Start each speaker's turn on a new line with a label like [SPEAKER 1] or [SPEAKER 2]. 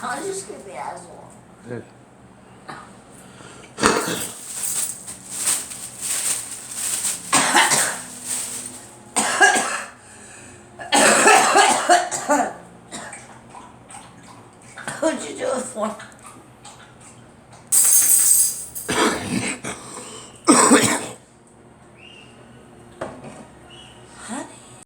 [SPEAKER 1] I'll just get the asshole.
[SPEAKER 2] Evet.
[SPEAKER 1] What'd you do it for?